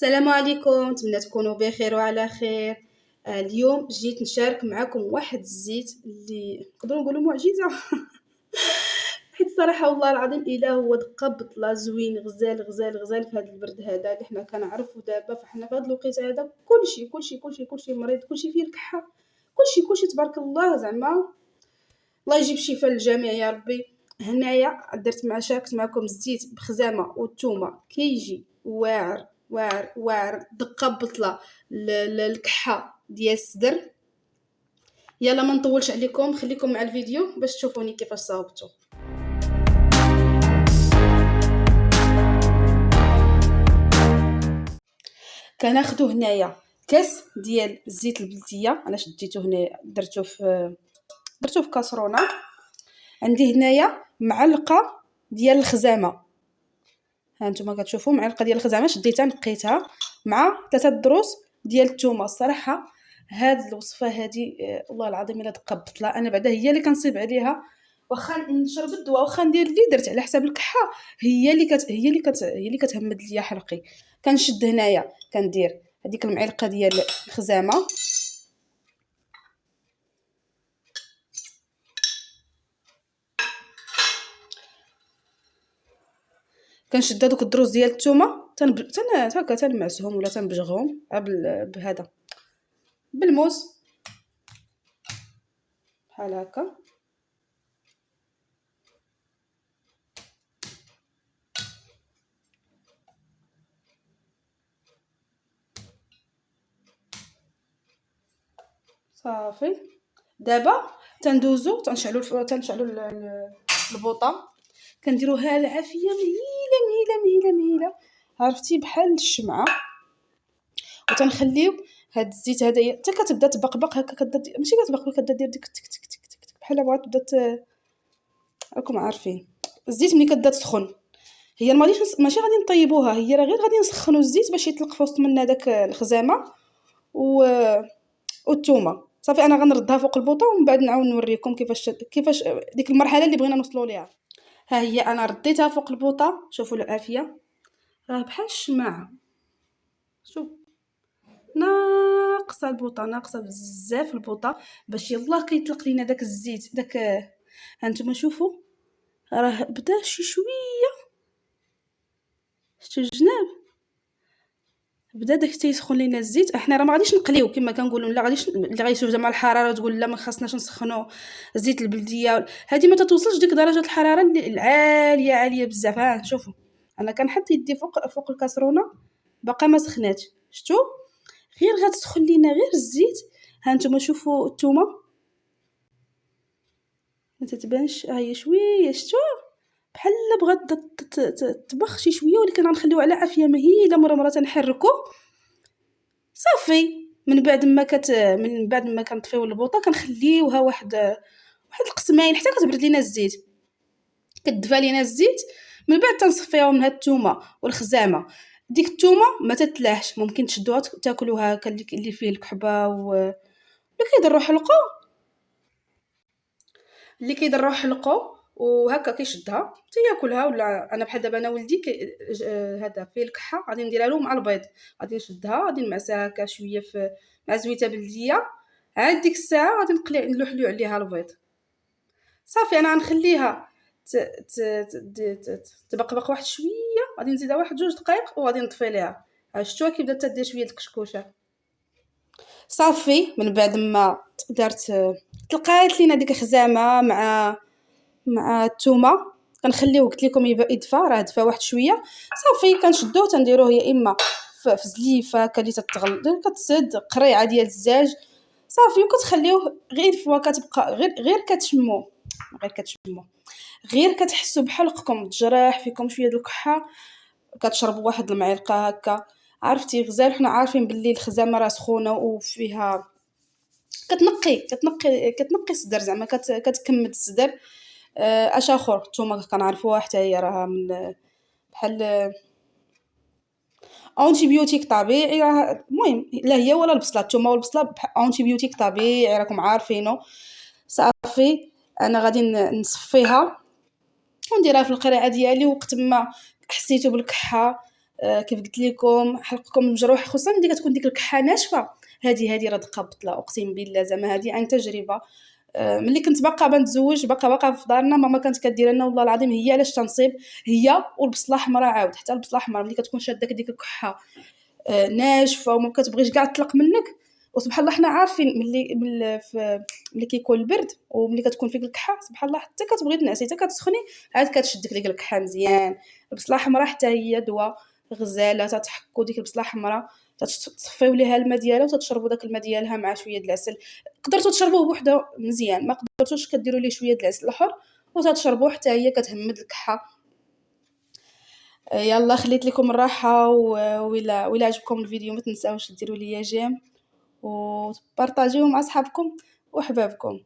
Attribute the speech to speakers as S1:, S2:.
S1: السلام عليكم، نتمنى تكونوا بخير وعلى خير. اليوم جيت نشارك معكم واحد الزيت اللي نقدروا نقولوا معجزه. حيت الصراحه والله العظيم الا هو دقه بطله زوين غزال غزال غزال في هذا البرد هذا اللي حنا كنعرفوا دابا. فحنا في هذا الوقت هذا كلشي مريض، كلشي فيه الكحه، كلشي تبارك الله. زعما الله يجيب الشفاء للجميع يا ربي. هنايا شاركت معكم الزيت بخزامه والثومه كيجي واعر واعر واعر دقه بطله للكحه ديال الصدر. يلا ما نطولش عليكم، خليكم مع الفيديو باش تشوفوني كيفاش صاوبته. كناخذوا هنايا كاس ديال الزيت البلديه. انا شديته هنا درتو في كاسرونه. عندي هنايا معلقه ديال الخزامه، ها نتوما كتشوفوا معلقه ديال الخزامه شديتها نقيتها مع 3 دروس ديال الثومه. الصراحه هاد الوصفه هادي والله العظيم الا دقه بطله. انا بعدا هي اللي كنصيب عليها، واخا نشرب الدواء واخا ندير اللي درت على حساب الكحه، هي اللي كتهمد ليا حلقي. كنشد هنايا كندير هذيك المعلقه ديال الخزامه، كنشد هذوك الدروس ديال الثومه هكا تنمعسهم ولا تنبجغهم بهذا بالموس بحال هكا. صافي دابا تندوزو تنشعلوا البوطه، كنديروها العافيه مهيله عرفتي بحال الشمعه، وتنخليو هاد الزيت هذا حتى كتبدا تبقبق هكا، ماشي كتبقبق، كتبدا دير ديك تك تك تك تك بحال بغات تبدا. راكم عارفين الزيت ملي كتبدا تسخن هي ماشي غادي نطيبوها، هي راه غير غادي نسخنوا الزيت باش يطلق في وسط منا داك الخزامه والثومه. صافي انا غنردها فوق البوطه ومن بعد نعاود نوريكم كيفاش ديك المرحله اللي بغينا نوصلوا ليها. ها هي انا رديتها فوق البوطه، شوفوا العافيه راه بحال الشماعه. شوف ناقصه البوطه، ناقصه بزاف البوطه باش يلاه كيطلق لينا داك الزيت داك. ها نتوما شوفوا راه بدا شي شويه، شتو الجناب بدا داك تيسخن لينا الزيت. احنا راه ما غاديش نقليو كما كنقولوا، لا غاديش اللي غيشوف زعما الحراره تقول لا ما خاصناش نسخنوا الزيت البلديه، هذه ما تتوصلش ديك درجه الحراره العاليه عاليه بزاف. ها شوفوا انا كنحط يدي فوق الكاسرونه باقا ما سخناتش، شتو غير غتسخن لينا غير الزيت. ها نتوما شوفوا الثومه ما تتبانش، ها هي شويه، شتو بحال بغات تطبخ شي شويه، ولكن غنخليوها على عافيه مهيله مره تنحركو. صافي من بعد ما كنطفيو البوطه كنخليوها واحد القسمين حتى كتبرد لينا الزيت، كتدفى لينا الزيت. من بعد تنصفيو من هاد الثومه والخزامه. ديك الثومه ما تتلاحش، ممكن تشدوها تاكلوها هكا اللي فيه الكحبه اللي كيضروا حلقو وهكا كيشدها تياكلها. ولا انا بحال دابا انا ولدي هذا فيه الكحه غادي نديرها له مع البيض، غادي نشدها غادي نمعسها هكا شويه مع زويته بلديه. عاد ديك الساعه غادي نلوحلو عليها البيض. صافي انا غنخليها تبقبق واحد شويه، غادي نزيدها واحد 2 دقائق وغادي نطفي ليها. شفتوها كي بدات تدير شويه الكشكوشه. صافي من بعد ما درت تلقات لينا ديك الخزامه مع الثومه كنخليوه قلت لكم يدفى، راه دفى واحد شويه. صافي كنشدوه تنديروه يا اما في زليفه كلي تتغل كتسد قريعه ديال الزاج. صافي وكتخليوه غير فوا كتبقى غير كتحسوا بحلقكم تجرح فيكم شويه د الكحه، كتشربوا واحد المعلقه هكا. عرفتي غزال حنا عارفين باللي الخزامه راه سخونه وفيها كتنقي الصدر، زعما كتكمد الصدر. اش اخر نتوما كنعرفوها حتى هي راه من بحال اونتي بيوتيك طبيعي. المهم لا هي ولا البصله، الثومه والبصله اونتي بيوتيك طبيعي راكم عارفينه. صافي انا غادي نصفيها ونديرها في القرعه ديالي. وقت ما حسيتو بالكحه كيف قلت لكم حلقكم المجروح، خصوصا ملي كتكون ديك الكحه ناشفه، هذه راه دقه بطله اقسم بالله، زعما هذه عن تجربه. ملي كنت باقا بنتزوج باقا في دارنا، ماما كانت كدير لنا والله العظيم هي علاش تنصيب، هي والبصله حمراء عاود، حتى البصله حمراء ملي كتكون شادك ديك الكحه ناشفه وما كتبغيش كاع تطلق منك. وسبحان الله حنا عارفين ملي كيكون البرد وملي كتكون فيك الكحه، سبحان الله حتى كتبغي تنعسي حتى كتسخني عاد كتشدك ديك الكحه مزيان. البصله حمراء حتى هي دواء غزاله، تتحكوا ديك البصله حمراء تصفيو ليها الماء ديالها وتشربوا داك الماء ديالها مع شويه د العسل. قدرتوا تشربوه بوحده مزيان، ما قدرتوش كديروا ليه شويه د العسل الاحمر وتتشربوه حتى هي كتهمد الكحه. يلا خليت لكم الراحه، وإلا عجبكم الفيديو ما تنساوش ديروا لي جيم وبارطاجيوه مع اصحابكم وحبابكم.